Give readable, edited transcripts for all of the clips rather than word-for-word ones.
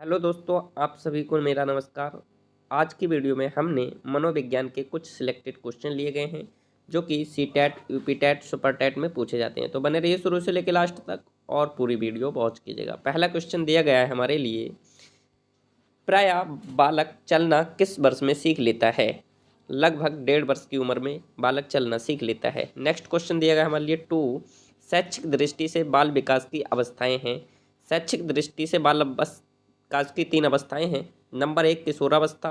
Hello दोस्तों, आप सभी को मेरा नमस्कार। आज की वीडियो में हमने मनोविज्ञान के कुछ सिलेक्टेड क्वेश्चन लिए गए हैं जो कि C TET, UP TET, super TET में पूछे जाते हैं। तो बने रहिए शुरू से लेकर लास्ट तक और पूरी वीडियो वॉच कीजिएगा। पहला क्वेश्चन दिया गया है हमारे लिए, प्रायः बालक चलना किस वर्ष में सीख लेता है? लगभग 1.5 वर्ष की उम्र में बालक चलना सीख लेता है। नेक्स्ट क्वेश्चन दिया गया हमारे लिए 2, शैक्षिक दृष्टि से बाल विकास की अवस्थाएं हैं। शैक्षिक दृष्टि से बाल विकास की 3 अवस्थाएं हैं। नंबर 1 किशोरावस्था,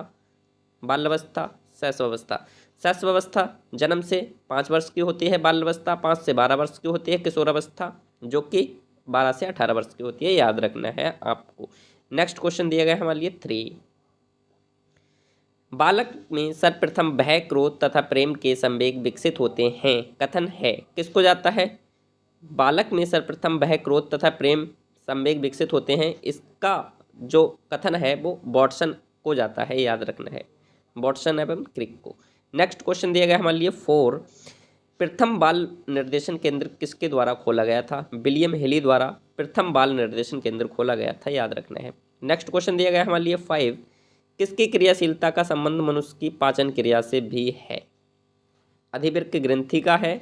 बाल्यावस्था, शैशवावस्था। शैशवावस्था जन्म से 5 वर्ष की होती है, बाल्यावस्था 5 से 12 वर्ष की होती है, किशोरावस्था जो कि 12 से 18 वर्ष की होती है। याद रखना है आपको। नेक्स्ट क्वेश्चन दिया गया है हमारे लिए 3, बालक में सर्वप्रथम भय, क्रोध तथा प्रेम के संवेग विकसित होते हैं। कथन है किसको जाता है? बालक में सर्वप्रथम भय, क्रोध तथा प्रेम संवेग विकसित होते हैं, इसका जो कथन है वो वॉटसन को जाता है। याद रखना है, वॉटसन एवं क्रिक को। नेक्स्ट क्वेश्चन दिया गया हमारे लिए 4, प्रथम बाल निर्देशन केंद्र किसके द्वारा खोला गया था? विलियम हेली द्वारा प्रथम बाल निर्देशन केंद्र खोला गया था। याद रखना है। नेक्स्ट क्वेश्चन दिया गया हमारे लिए 5, किसकी क्रियाशीलता का संबंध मनुष्य की पाचन क्रिया से भी है? अधिवृक्क ग्रंथि का है।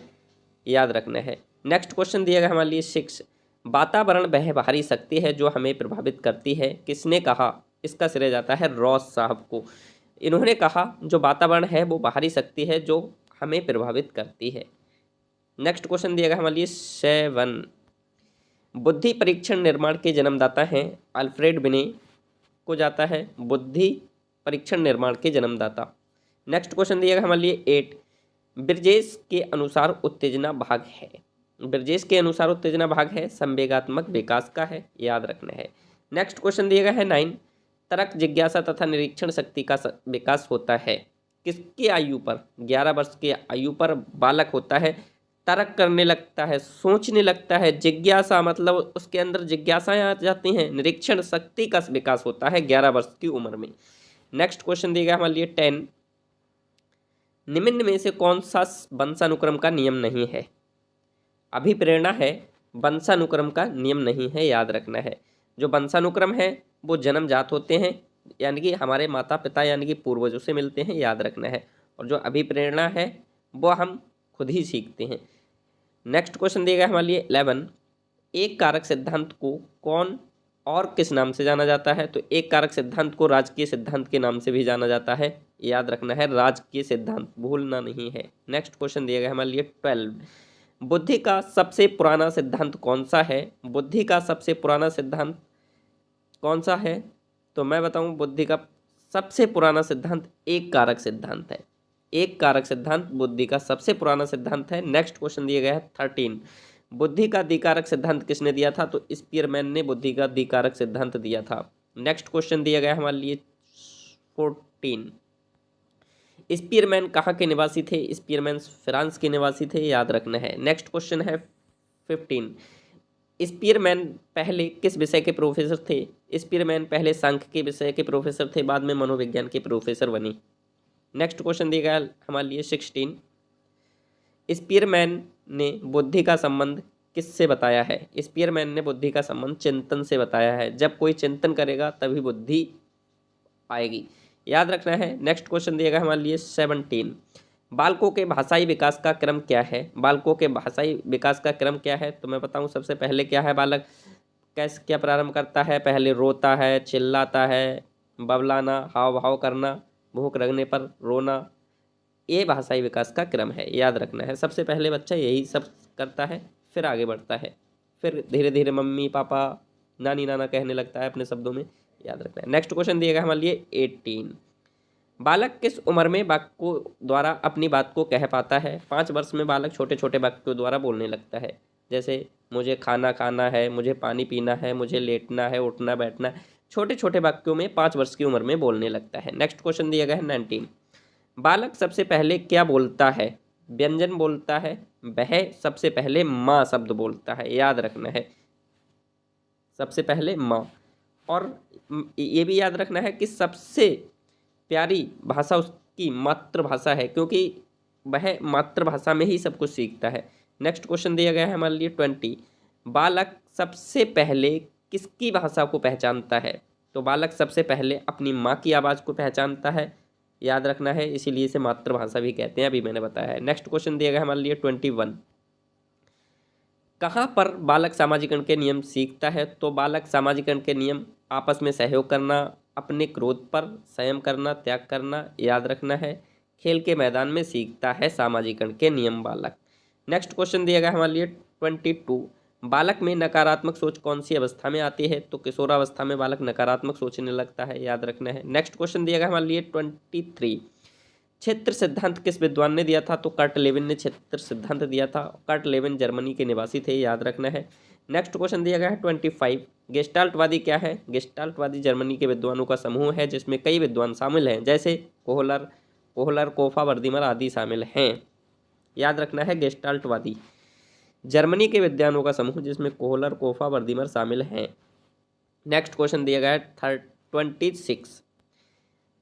याद रखना है। नेक्स्ट क्वेश्चन दिया गया हमारे लिए 6, वातावरण वह बाहरी शक्ति है जो हमें प्रभावित करती है। किसने कहा? इसका श्रेय जाता है रॉस साहब को। इन्होंने कहा जो वातावरण है वो बाहरी शक्ति है जो हमें प्रभावित करती है। नेक्स्ट क्वेश्चन दिया गया हमारे लिए 7, बुद्धि परीक्षण निर्माण के जन्मदाता हैं। अल्फ्रेड बिने को जाता है बुद्धि परीक्षण निर्माण के जन्मदाता। नेक्स्ट क्वेश्चन दिया गया हमारे लिए 8, ब्रजेश के अनुसार उत्तेजना भाग है। ब्रजेश के अनुसार उत्तेजना भाग है संवेगात्मक विकास का है। याद रखना है। नेक्स्ट क्वेश्चन दिया गया है 9, तर्क, जिज्ञासा तथा निरीक्षण शक्ति का विकास होता है किसकी आयु पर? 11 वर्ष की आयु पर बालक होता है, तर्क करने लगता है, सोचने लगता है। जिज्ञासा मतलब उसके अंदर जिज्ञासाएं आ जाती हैं। निरीक्षण शक्ति का विकास होता है 11 वर्ष की उम्र में। नेक्स्ट क्वेश्चन दिया गया हमारे लिए 10, निम्न में से कौन सा वंशानुक्रम का नियम नहीं है? अभिप्रेरणा है, वंशानुक्रम का नियम नहीं है। याद रखना है। जो वंशानुक्रम है वो जन्मजात होते हैं, यानी कि हमारे माता पिता यानी कि पूर्वजों से मिलते हैं। याद रखना है। और जो अभिप्रेरणा है वो हम खुद ही सीखते हैं। नेक्स्ट क्वेश्चन दिया गया हमारे लिए 11, एक कारक सिद्धांत को कौन और किस नाम से जाना जाता है? तो एक कारक सिद्धांत को राजकीय सिद्धांत के नाम से भी जाना जाता है। याद रखना है, राजकीय सिद्धांत भूलना नहीं है। नेक्स्ट क्वेश्चन दिया गया हमारे लिए 12, बुद्धि का सबसे पुराना सिद्धांत कौन सा है? बुद्धि का सबसे पुराना सिद्धांत कौन सा है? तो मैं बताऊं, बुद्धि का सबसे पुराना सिद्धांत एक कारक सिद्धांत है। एक कारक सिद्धांत बुद्धि का सबसे पुराना सिद्धांत है। नेक्स्ट क्वेश्चन दिया गया है 13, बुद्धि का द्विकारक सिद्धांत किसने दिया था? तो स्पीयरमैन ने बुद्धि का द्विकारक सिद्धांत दिया था। नेक्स्ट क्वेश्चन दिया गया हमारे लिए 14, स्पीयरमैन कहाँ के निवासी थे? स्पीयरमैन फ्रांस के निवासी थे। याद रखना है। नेक्स्ट क्वेश्चन है 15, स्पीयरमैन पहले किस विषय के प्रोफेसर थे? स्पीयरमैन पहले सांख्य के विषय के प्रोफेसर थे, बाद में मनोविज्ञान के प्रोफेसर बने। नेक्स्ट क्वेश्चन दिया गया हमारे लिए 16, स्पीयरमैन ने बुद्धि का संबंध किससे बताया है? स्पीयरमैन ने बुद्धि का संबंध चिंतन से बताया है। जब कोई चिंतन करेगा तभी बुद्धि आएगी। याद रखना है। नेक्स्ट क्वेश्चन दिया गया हमारे लिए 17, बालकों के भाषाई विकास का क्रम क्या है? बालकों के भाषाई विकास का क्रम क्या है? तो मैं बताऊं, सबसे पहले क्या है, बालक कैसे क्या प्रारंभ करता है? पहले रोता है, चिल्लाता है, बबलाना, हाव भाव करना, भूख लगने पर रोना, ये भाषाई विकास का क्रम है। याद रखना है। सबसे पहले बच्चा यही सब करता है, फिर आगे बढ़ता है, फिर धीरे धीरे मम्मी पापा नानी नाना कहने लगता है अपने शब्दों में। याद रखना है। नेक्स्ट क्वेश्चन दिया गया हमारे लिए 18, बालक किस उम्र में वाक्यों द्वारा अपनी बात को कह पाता है? 5 वर्ष में बालक छोटे छोटे वाक्यों द्वारा बोलने लगता है, जैसे मुझे खाना खाना है, मुझे पानी पीना है, मुझे लेटना है, उठना बैठना है। छोटे छोटे वाक्यों में 5 वर्ष की उम्र में बोलने लगता है। नेक्स्ट क्वेश्चन दिया गया है 19, बालक सबसे पहले क्या बोलता है? व्यंजन बोलता है। वह सबसे पहले माँ शब्द बोलता है। याद रखना है, सबसे पहले माँ। और ये भी याद रखना है कि सबसे प्यारी भाषा उसकी मातृभाषा है, क्योंकि वह मातृभाषा में ही सब कुछ सीखता है। नेक्स्ट क्वेश्चन दिया गया है हमारे लिए 20, बालक सबसे पहले किसकी भाषा को पहचानता है? तो बालक सबसे पहले अपनी माँ की आवाज़ को पहचानता है, याद रखना है, इसीलिए इसे मातृभाषा भी कहते हैं, अभी मैंने बताया है। नेक्स्ट क्वेश्चन दिया गया हमारे लिए 21। कहाँ पर बालक सामाजिकरण के नियम सीखता है? तो बालक सामाजिकरण के नियम आपस में सहयोग करना, अपने क्रोध पर संयम करना, त्याग करना, याद रखना है, खेल के मैदान में सीखता है सामाजिकरण के नियम बालक। नेक्स्ट क्वेश्चन दिया गया हमारे लिए 22। बालक में नकारात्मक सोच कौन सी अवस्था में आती है? तो किशोरावस्था में बालक नकारात्मक सोचने लगता है, याद रखना है। नेक्स्ट क्वेश्चन दिया गया हमारे लिए 23। क्षेत्र सिद्धांत किस विद्वान ने दिया था? तो कर्ट लेविन ने क्षेत्र सिद्धांत दिया था। कर्ट लेविन जर्मनी के निवासी थे, याद रखना है। नेक्स्ट क्वेश्चन दिया गया है 25। गेस्टाल्टवादी क्या है? गेस्टाल्टवादी जर्मनी के विद्वानों का समूह है जिसमें कई विद्वान शामिल हैं, जैसे कोहलर, कोफा, वर्दीमर आदि शामिल हैं, याद रखना है। गेस्टाल्टवादी जर्मनी के विद्वानों का समूह जिसमें कोहलर, कोफा, वर्दीमर शामिल हैं। नेक्स्ट क्वेश्चन दिया गया है 26।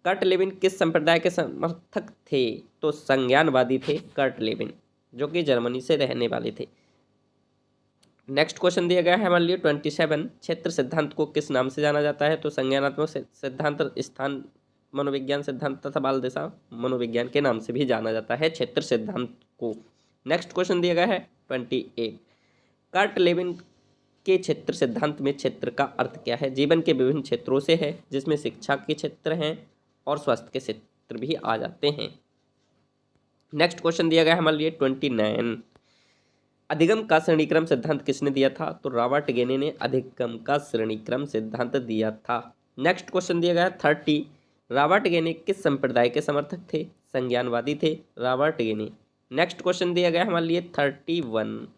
कर्ट लेविन किस संप्रदाय के समर्थक थे? तो संज्ञानवादी थे कर्ट लेविन, जो कि जर्मनी से रहने वाले थे। नेक्स्ट क्वेश्चन दिया गया है हमारे लिए 27। क्षेत्र सिद्धांत को किस नाम से जाना जाता है? तो संज्ञानात्मक सिद्धांत, स्थान मनोविज्ञान सिद्धांत तथा बाल दिशा मनोविज्ञान के नाम से भी जाना जाता है क्षेत्र सिद्धांत को। नेक्स्ट क्वेश्चन दिया गया है 28। कर्ट लेविन के क्षेत्र सिद्धांत में क्षेत्र का अर्थ क्या है? जीवन के विभिन्न क्षेत्रों से है, जिसमें शिक्षा के क्षेत्र हैं और स्वास्थ्य के क्षेत्र भी आ जाते हैं। नेक्स्ट क्वेश्चन दिया गया है हमारे लिए 29। अधिगम का श्रेणीक्रम सिद्धांत किसने दिया था? तो रॉबर्ट गेने ने अधिगम का श्रेणीक्रम सिद्धांत दिया था। नेक्स्ट क्वेश्चन दिया गया है 30। रॉबर्ट गेने किस संप्रदाय के समर्थक थे? संज्ञानवादी थे रॉबर्ट गेने। नेक्स्ट क्वेश्चन दिया गया है हमारे लिए 31।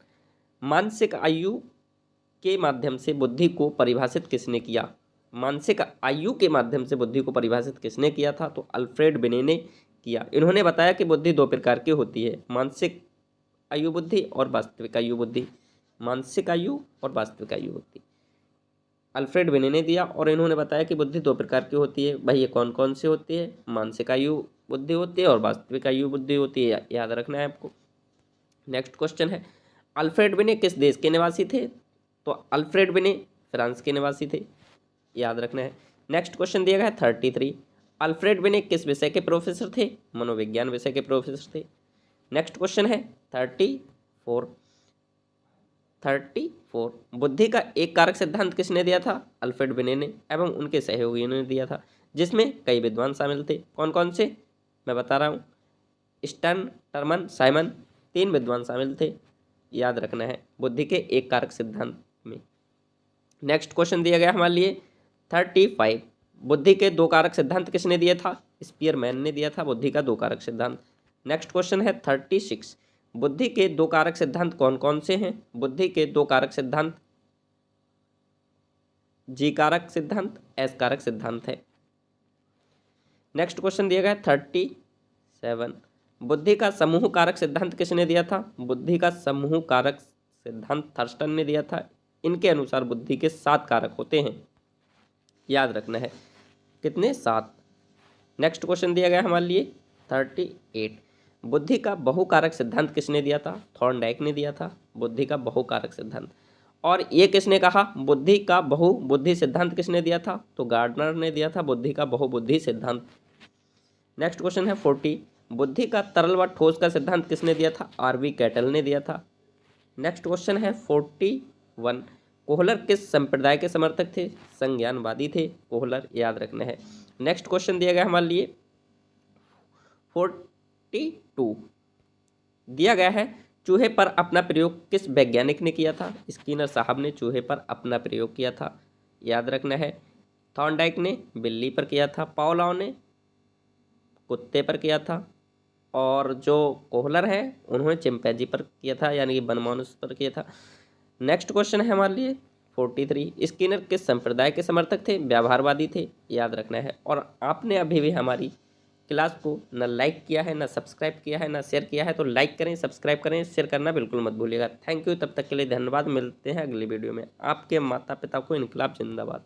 मानसिक आयु के माध्यम से बुद्धि को परिभाषित किसने किया? मानसिक आयु के माध्यम से बुद्धि को परिभाषित किसने किया था? तो अल्फ्रेड बिने ने किया। इन्होंने बताया कि बुद्धि दो प्रकार की होती है, मानसिक आयु बुद्धि और वास्तविक आयु बुद्धि। मानसिक आयु और वास्तविक आयु बुद्धि अल्फ्रेड बिने ने दिया, और इन्होंने बताया कि बुद्धि दो प्रकार की होती है। भाई ये कौन कौन सी होती है? मानसिक आयु बुद्धि होती है और वास्तविक आयु बुद्धि होती है, याद रखना है आपको। नेक्स्ट क्वेश्चन है, अल्फ्रेड बिने किस देश के निवासी थे? तो अल्फ्रेड बिने फ्रांस के निवासी थे, याद रखना है। नेक्स्ट क्वेश्चन दिया गया है 33। अल्फ्रेड बिने किस विषय के प्रोफेसर थे? मनोविज्ञान विषय के प्रोफेसर थे। नेक्स्ट क्वेश्चन है 34। बुद्धि का एक कारक सिद्धांत किसने दिया था? अल्फ्रेड बिने ने एवं उनके सहयोगियों ने दिया था, जिसमें कई विद्वान शामिल थे। कौन कौन से मैं बता रहा हूँ, स्टर्न, टर्मन, साइमन, 3 विद्वान शामिल थे, याद रखना है बुद्धि के एक कारक सिद्धांत में। नेक्स्ट क्वेश्चन दिया गया हमारे लिए 35। बुद्धि के दो कारक सिद्धांत किसने दिया था? स्पीयरमैन ने दिया था बुद्धि का दो कारक सिद्धांत। नेक्स्ट क्वेश्चन है 36। बुद्धि के दो कारक सिद्धांत कौन कौन से हैं? बुद्धि के दो कारक सिद्धांत जी कारक सिद्धांत, एस कारक सिद्धांत है। नेक्स्ट क्वेश्चन दिया गया 37। बुद्धि का समूह कारक सिद्धांत किसने दिया था? बुद्धि का समूह कारक सिद्धांत थर्स्टन ने दिया था। इनके अनुसार बुद्धि के 7 कारक होते हैं, याद रखना है। कितने? 7। नेक्स्ट क्वेश्चन दिया गया हमारे लिए 38। बुद्धि का बहुकारक सिद्धांत किसने दिया था? थॉर्नडाइक ने दिया था बुद्धि का बहुकारक सिद्धांत। और ये किसने कहा? बुद्धि का बहुबुद्धि सिद्धांत किसने दिया था? तो गार्डनर ने दिया था बुद्धि का बहुबुद्धि सिद्धांत। नेक्स्ट क्वेश्चन है 40। बुद्धि का तरल व ठोस का सिद्धांत किसने दिया था? आरवी कैटल ने दिया था। नेक्स्ट क्वेश्चन है 41। कोहलर किस संप्रदाय के समर्थक थे? संज्ञानवादी थे कोहलर, याद रखना है। नेक्स्ट क्वेश्चन दिया गया हमारे लिए 42। दिया गया है, चूहे पर अपना प्रयोग किस वैज्ञानिक ने किया था? स्किनर साहब ने चूहे पर अपना प्रयोग किया था, याद रखना है। थॉर्नडाइक ने बिल्ली पर किया था, पावलोव ने कुत्ते पर किया था, और जो कोहलर है उन्होंने चिंपैंजी पर किया था, यानी कि बनमानुस पर किया था। नेक्स्ट क्वेश्चन है हमारे लिए 43। स्किनर किस संप्रदाय के समर्थक थे? व्यवहारवादी थे, याद रखना है। और आपने अभी भी हमारी क्लास को न लाइक किया है, न सब्सक्राइब किया है, न शेयर किया है, तो लाइक करें, सब्सक्राइब करें, शेयर करना बिल्कुल मत भूलिएगा। थैंक यू, तब तक के लिए धन्यवाद। मिलते हैं अगली वीडियो में। आपके माता पिता को इनकलाब जिंदाबाद।